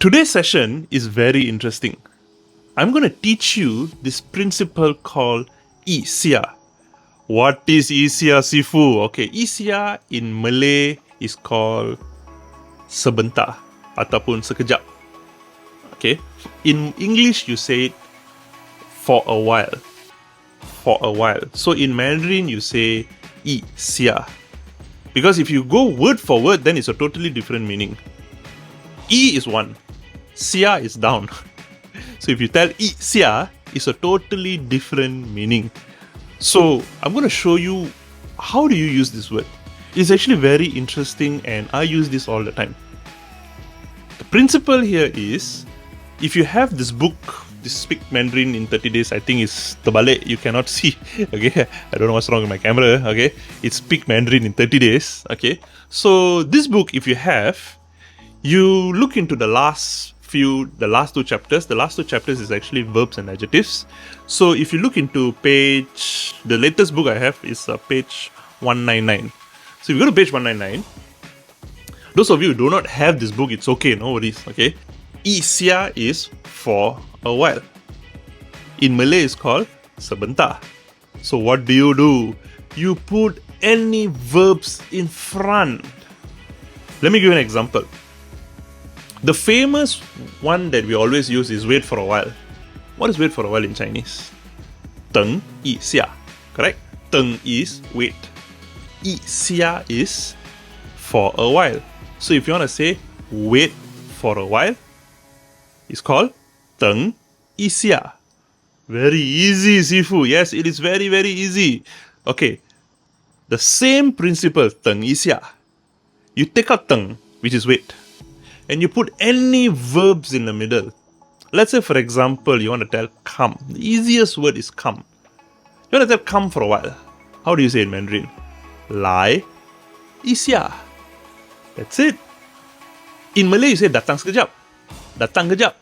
Today's session is very interesting. I'm going to teach you this principle called Isya. What is Isya, Sifu? Okay, Isya in Malay is called sebentar ataupun sekejap. Okay, in English you say it for a while. For a while. So in Mandarin you say Isya. Because if you go word for word, then it's a totally different meaning. E is one, Sia is down. So if you tell Sia, it's a totally different meaning. So I'm going to show you how do you use this word. It's actually very interesting and I use this all the time. The principle here is, if you have this book, this Speak Mandarin in 30 days, I think it's terbalik, you cannot see. Okay, I don't know what's wrong with my camera. Okay, it's Speak Mandarin in 30 days. Okay, so this book, if you have, you look into the last two chapters. The last two chapters is actually verbs and adjectives. So if you look into the latest book I have is page 199. So if you go to page 199, those of you who do not have this book, it's okay, no worries. Okay, Isya is for a while. In Malay, it's called sebentar. So what do? You put any verbs in front. Let me give you an example. The famous one that we always use is wait for a while. What is wait for a while in Chinese? Teng yi xia. Correct? Teng is wait. Yi xia is for a while. So if you want to say wait for a while, it's called Teng yi xia. Very easy, Sifu. Yes, it is very, very easy. Okay. The same principle, Teng yi xia. You take out Teng, which is wait, and you put any verbs in the middle. Let's say, for example, you want to tell come. The easiest word is come. You want to tell come for a while. How do you say in Mandarin? Lai isya. That's it. In Malay, you say datang sekejap. Datang kejap.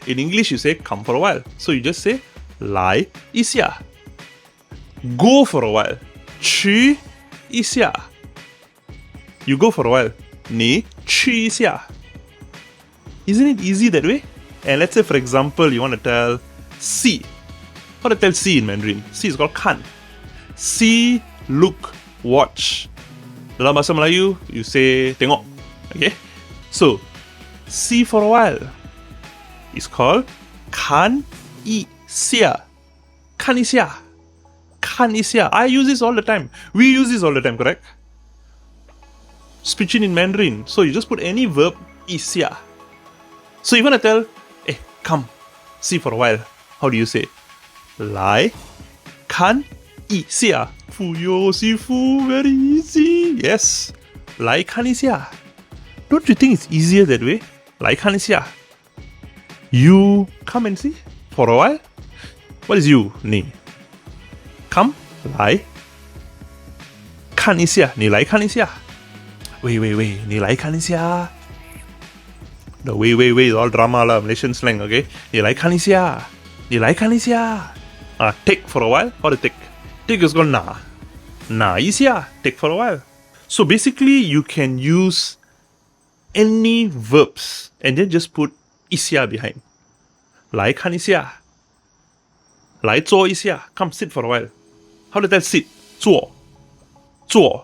In English, you say come for a while. So you just say lai isya. Go for a while.去isya. You go for a while. Ni去isya. Isn't it easy that way? And let's say, for example, you want to tell see. How to tell see in Mandarin? See is called kan. See, look, watch. Dalam bahasa Melayu, you say tengok. Okay? So, see for a while is called kan isya. Kan isya. Kan isya. I use this all the time. We use this all the time, correct? Speaking in Mandarin. So you just put any verb, isya. So you want to tell, come, see for a while. How do you say? Lai, kan, isya. Fuyo, Sifu, very easy. Yes. Lai, kan, isya. Don't you think it's easier that way? Lai, kan, isya. You come and see for a while. What is you? Ni. Come, lai, kan, isya. Ni lai, kan, isya. Wait. Ni lai, kan, isya. The wait is all drama lah, Malaysian slang, okay? Ni lai kan isya. Ni lai kan isya. Take for a while. How to take? Take is called na. Na isya. Take for a while. So basically, you can use any verbs and then just put isya behind. Lai kan isya. Lai zuo isya. Come sit for a while. How to tell sit? Zuo. Zuo.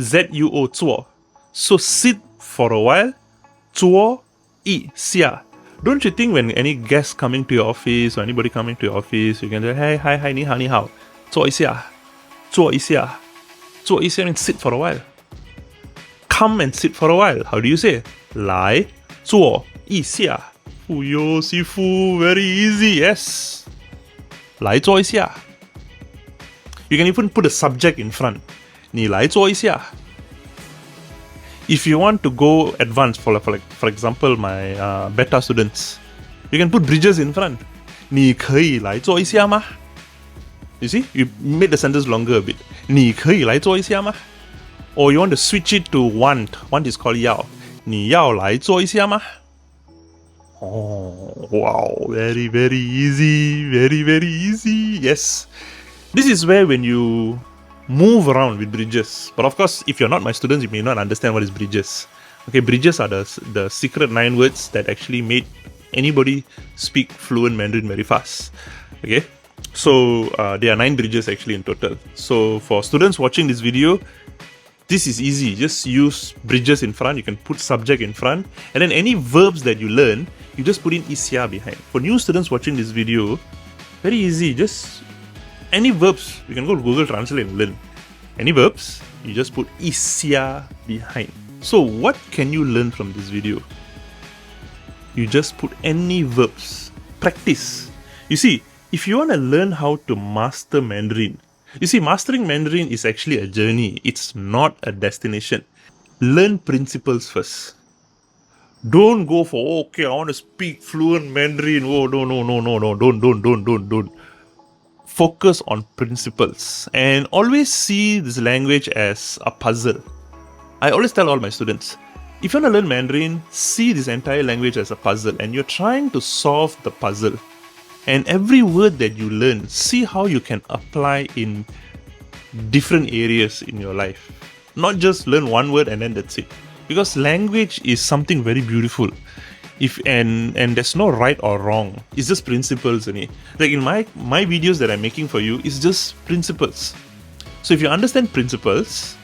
Z-U-O, zuo. So sit for a while. Zuo isya. Don't you think when any guest coming to your office or anybody coming to your office, you can say, hey, hi, ni hao. Zuo isya. Zuo isya. Zuo isya means sit for a while. Come and sit for a while. How do you say? Lai zuo isya. Fuyo, Sifu, very easy, yes. Lai zuo isya. You can even put a subject in front. Ni lai zuo isya. If you want to go advanced, for example, my beta students, you can put bridges in front. 你可以来做一下吗? You see, you made the sentence longer a bit. 你可以来做一下吗? Or you want to switch it to want. Want is called 要. 你要来做一下吗? Oh, wow, very, very easy. Very, very easy. Yes. This is where when you move around with bridges. But of course, if you're not my students, you may not understand what is bridges. Okay, bridges are the secret 9 words that actually made anybody speak fluent Mandarin very fast. Okay, so there are 9 bridges actually in total. So for students watching this video, this is easy. Just use bridges in front. You can put subject in front, and then any verbs that you learn, you just put in isya behind. For new students watching this video, very easy. Just any verbs, you can go to Google Translate and learn. Any verbs, you just put isya behind. So what can you learn from this video? You just put any verbs. Practice. You see, if you want to learn how to master Mandarin, you see, mastering Mandarin is actually a journey. It's not a destination. Learn principles first. Don't go for, oh, okay, I want to speak fluent Mandarin. Oh, no. Don't. Focus on principles and always see this language as a puzzle. I always tell all my students, if you want to learn Mandarin, see this entire language as a puzzle and you're trying to solve the puzzle. And every word that you learn, see how you can apply in different areas in your life. Not just learn one word and then that's it. Because language is something very beautiful. And there's no right or wrong. It's just principles. Like in my videos that I'm making for you, it's just principles. So if you understand principles,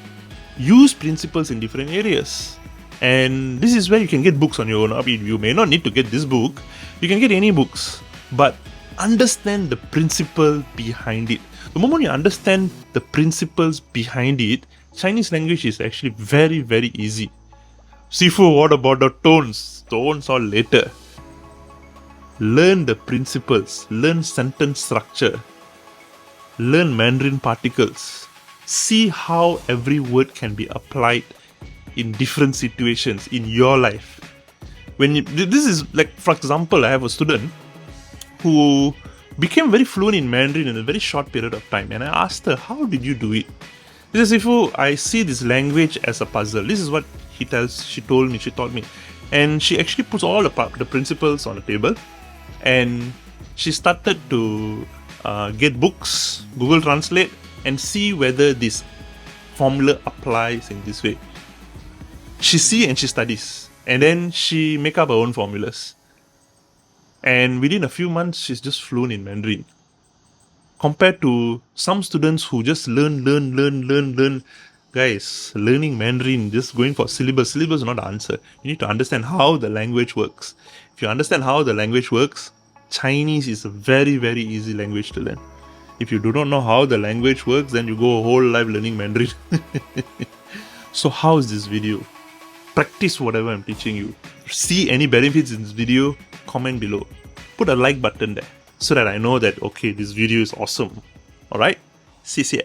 use principles in different areas. And this is where you can get books on your own. I mean, you may not need to get this book. You can get any books. But understand the principle behind it. The moment you understand the principles behind it, Chinese language is actually very, very easy. Sifu, what about the tones? Tones are later. Learn the principles. Learn sentence structure. Learn Mandarin particles. See how every word can be applied in different situations in your life. This is like, for example, I have a student who became very fluent in Mandarin in a very short period of time. And I asked her, how did you do it? She says, Sifu, I see this language as a puzzle. This is what she taught me. And she actually puts all the principles on the table. And she started to get books, Google Translate, and see whether this formula applies in this way. She sees and she studies. And then she make up her own formulas. And within a few months, she's just fluent in Mandarin. Compared to some students who just learn. Guys, learning Mandarin, just going for syllabus is not the answer. You need to understand how the language works. If you understand how the language works, Chinese is a very, very easy language to learn. If you do not know how the language works, then you go a whole life learning Mandarin. So how is this video? Practice whatever I'm teaching you. See any benefits in this video, comment below. Put a like button there so that I know that, okay, this video is awesome. Alright? See you.